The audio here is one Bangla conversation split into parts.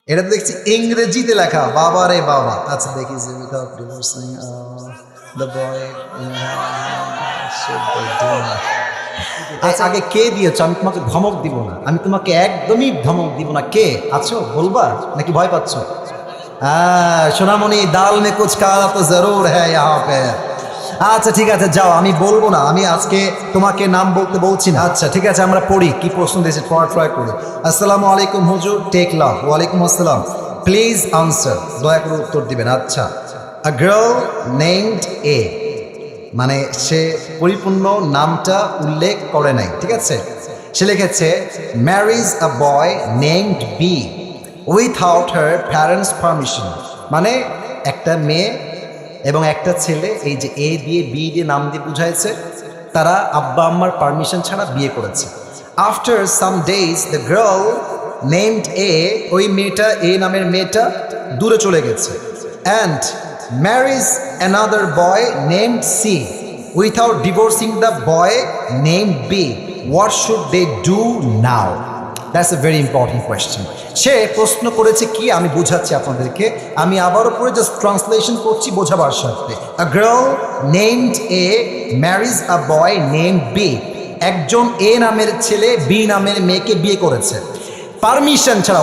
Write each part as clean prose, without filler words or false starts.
এটা তো দেখছি ইংরেজিতে লেখা, বাবা রে বাবা। আচ্ছা দেখি যে without divorcing the boy should they do not. আচ্ছা আগে কে দিয়েছো? আমি তোমাকে ধমক দিব না, আমি তোমাকে একদমই ধমক দিব না। কে আছো বলবা নাকি ভয় পাচ্ছ? সোনামণি, দাল মে কুছ কালা তো জরুর হ্যায় ইহাঁ পে। আচ্ছা ঠিক আছে যাও, আমি বলবো না, আমি আজকে তোমাকে নাম বলতে বলছি না। আচ্ছা ঠিক আছে, আমরা পড়ি কি প্রশ্ন দিয়েছে, ট্রাই করি। আসসালামু আলাইকুম হুজুর, টেক লাভ। ওয়ালাইকুম আসসালাম, প্লিজ আনসার, দয়া করে উত্তর দিবেন। আচ্ছা, আ গার্ল নেমড এ, মানে সে পরিপূর্ণ নামটা উল্লেখ করে নাই, ঠিক আছে। সে লিখেছে marriage a boy named B without her parents permission, মানে একটা মেয়ে এবং একটা ছেলে, এই যে এ দিয়ে বি দিয়ে নাম দিয়ে বুঝাইছে, তারা আব্বা আম্মার পারমিশন ছাড়া বিয়ে করেছে। After some days the girl named A, ওই মেয়েটা, এ নামের মেয়েটা দূরে চলে গেছে। And marriage another boy named C without divorcing the boy named B, what should they do now? That's a very important question. সে প্রশ্ন করেছে কি, আমি বোঝাচ্ছি আপনাদেরকে, আমি আবারও পরে জাস্ট ট্রান্সলেশন করছি বোঝাবার স্বার্থে। A girl named A marriage a boy named B, একজন এ নামের ছেলে বি নামের মেয়েকে বিয়ে করেছে পারমিশন ছাড়া,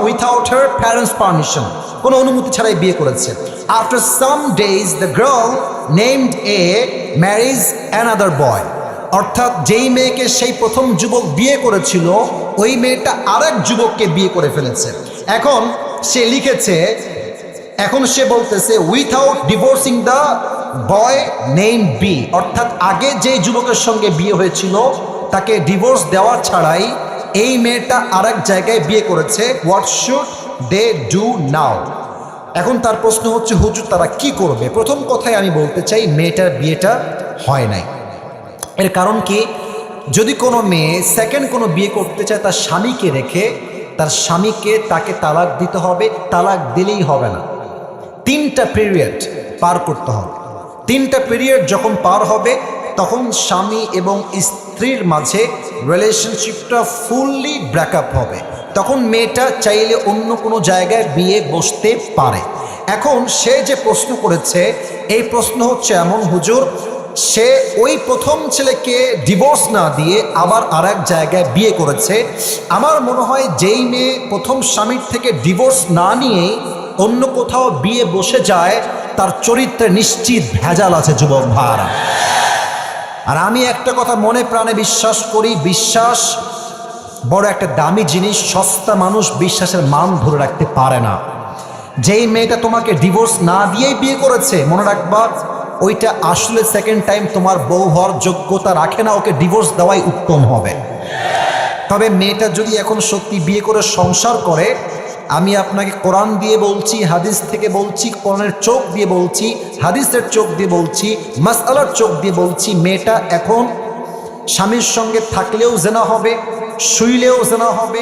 উইথাউট হার প্যারেন্টস পারমিশন, কোনো অনুমতি ছাড়াই বিয়ে করেছে। After some days the girl named A marriage another boy, অর্থাৎ যেই মেয়েকে সেই প্রথম যুবক বিয়ে করেছিল, ওই মেয়েটা আরেক যুবককে বিয়ে করে ফেলেছে। এখন সে লিখেছে, এখন সে বলতেছে without divorcing the boy name B, অর্থাৎ আগে যে যুবকের সঙ্গে বিয়ে হয়েছিল তাকে ডিভোর্স দেওয়া ছাড়াই এই মেয়েটা আরেক জায়গায় বিয়ে করেছে। What should they do now? এখন তার প্রশ্ন হচ্ছে হুজুর তারা কি করবে? প্রথম কথাই আমি বলতে চাই, মেয়েটার বিয়েটা হয় নাই। এর কারণ কি, যদি কোনো মেয়ে সেকেন্ড কোনো বিয়ে করতে চায় তার স্বামীকে রেখে, তার স্বামীকে তাকে তালাক দিতে হবে, তালাক দিলেই হবে না, 3টা পিরিয়ড পার করতে হবে। 3টা পিরিয়ড যখন পার হবে তখন স্বামী এবং স্ত্রীর মাঝে রিলেশনশিপটা ফুললি ব্রেকআপ হবে, তখন মেয়েটা চাইলে অন্য কোনো জায়গায় বিয়ে বসতে পারে। এখন সে যে প্রশ্ন করেছে, এই প্রশ্ন হচ্ছে এমন হুজুর, সে ওই প্রথম ছেলেকে ডিভোর্স না দিয়ে আবার আরেক জায়গায় বিয়ে করেছে। আমার মনে হয় যেই মেয়ে প্রথম স্বামীর থেকে ডিভোর্স না নিয়েই অন্য কোথাও বিয়ে বসে যায়, তার চরিত্রে নিশ্চিত ভেজাল আছে যুবক ভাইরা। আর আমি একটা কথা মনে প্রাণে বিশ্বাস করি, বিশ্বাস বড় একটা দামি জিনিস, সস্তা মানুষ বিশ্বাসের মান ধরে রাখতে পারে না। যেই মেয়েটা তোমাকে ডিভোর্স না দিয়েই বিয়ে করেছে, মনে রাখবা ওইটা আসলে সেকেন্ড টাইম তোমার বউ হওয়ার যোগ্যতা রাখে না, ওকে ডিভোর্স দেওয়াই উত্তম হবে। তবে মেয়েটা যদি এখন সত্যি বিয়ে করে সংসার করে, আমি আপনাকে কোরআন দিয়ে বলছি, হাদিস থেকে বলছি, কোরআনের চোখ দিয়ে বলছি, হাদিসের চোখ দিয়ে বলছি, মাসআলার চোখ দিয়ে বলছি, মেয়েটা এখন স্বামীর সঙ্গে থাকলেও জেনা হবে, শুইলেও জেনা হবে।